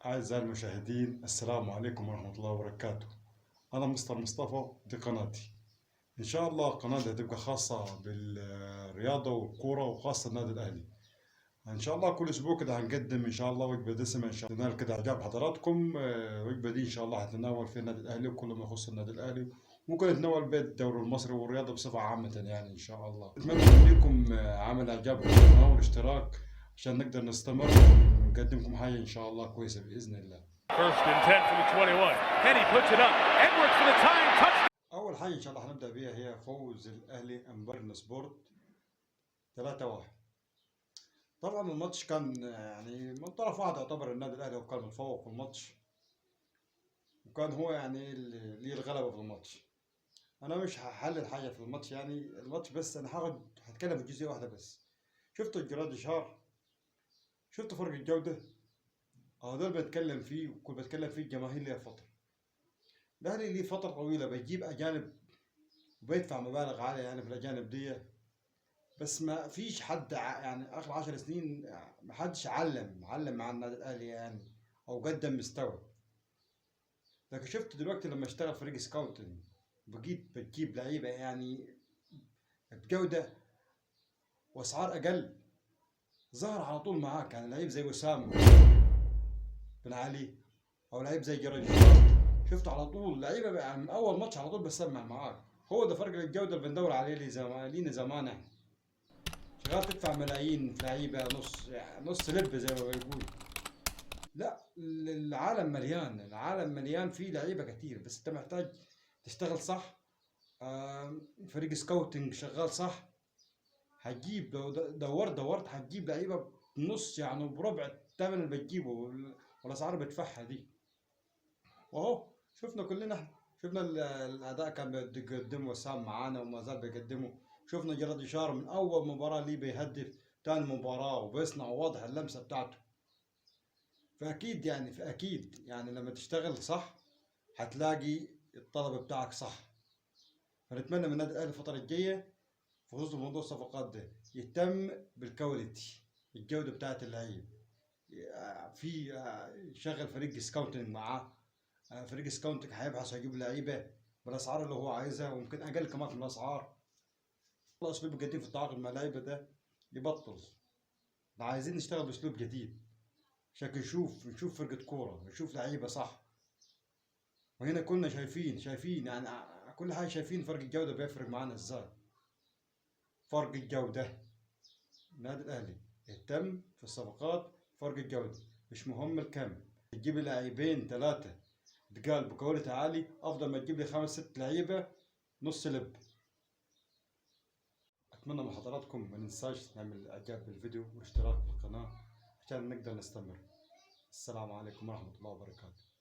أعزائي المشاهدين، السلام عليكم ورحمة الله وبركاته. أنا مستر مصطفى، دي قناتي. إن شاء الله قناتي هتبقى خاصة بالرياضة والكورة وخاصة النادي الأهلي. إن شاء الله كل أسبوع كده هنقدم إن شاء الله وجبة دسمة إن شاء الله تنال كده إعجاب حضراتكم. الوجبة دي إن شاء الله هتتناول في النادي الأهلي وكل ما يخص النادي الأهلي، ممكن نتناول بيت الدوري المصري والرياضة بصفة عامة يعني إن شاء الله. أتمنى منكم عمل إعجاب بالقناة والاشتراك عشان نقدر نستمر ونقدمكم حاجة إن شاء الله كويسة بإذن الله. First and 10 for the 21. Henny puts it up. Edwards for the tying touchdown. أول حاجة إن شاء الله هنبدأ بيها هي فوز الأهلي أمبارح سبورت 3-1. طبعا الماتش كان يعني من طرف واحد، يعتبر النادي الأهلي هو كان متفوق في الماتش، وكان هو يعني ليه الغلبة في الماتش. أنا مش هحلل حاجة في الماتش، يعني الماتش بس أنا هتكلم في جزئية واحدة بس. شفتوا الجراديشار؟ شفتوا فرق الجودة؟ هذول بتكلم فيه وكل بتكلم فيه الجماهير ليها فترة. الأهلي ليه فترة طويلة بيجيب أجانب وبيدفع مبالغ عالية يعني في الأجانب دي، بس ما فيش حد يعني آخر 10 سنين ما حدش علم مع النادي الأهلي يعني أو قدم مستوى. لكن شفت دلوقتي لما اشتغل فريق سكاوتنج بقيت بتجيب لعيبة يعني بجودة وأسعار أقل، ظهر على طول معاك يعني لعيب زي وسام بن علي أو لعيب زي جرادي. شفت على طول لعيبة يعني من أول ماتش على طول بسمع معاك. هو ده فرق الجودة اللي بندور عليه لينا زمان احنا. شغال تدفع ملايين في لعيبة نص لب زي ما بيقول. لا، العالم مليان فيه لعيبة كتير، بس انت محتاج تشتغل صح. فريق سكاوتنج شغال صح، هتجيب لو دورت هتجيب لعيبة بنص يعني بربع الثمن اللي بتجيبه والاسعار بتدفعها دي. واهو شفنا كلنا احنا شفنا الاداء كان بيقدمه وسام معانا وما زال بيقدمه. شفنا جراد شار من اول مباراه ليه بيهدف، تاني مباراه وبيصنع واضح اللمسه بتاعته. فاكيد يعني لما تشتغل صح هتلاقي الطلب بتاعك صح. فنتمنى من النادي الاهلي الفتره الجايه خصوصا موضوع الصفقات ده يهتم بالكواليتي، الجوده بتاعت اللعيب. في شغل فريق سكاوتنج معاه، فريق سكاونتك هيبحث هيجيب لعيبه بالاسعار اللي هو عايزها ويمكن اقل كمان من الاسعار. اسلوب جديد في التعاقد مع اللعيبه ده يبطل. عايزين نشتغل باسلوب جديد عشان نشوف فرقه كوره، نشوف لعيبه صح. وهنا كنا شايفين يعني كل حاجه، شايفين فرق الجوده بيفرق معانا ازاي. فرق الجوده النادي الاهلي يهتم في الصفقات، فرق الجوده مش مهم الكم. تجيب لاعبين ثلاثه تقال بكواليتي عالي افضل ما تجيب لي 5 6 لعيبه نص لب. اتمنى من حضراتكم ما ننساش نعمل اعجاب بالفيديو واشتراك بالقناه عشان نقدر نستمر. السلام عليكم ورحمه الله وبركاته.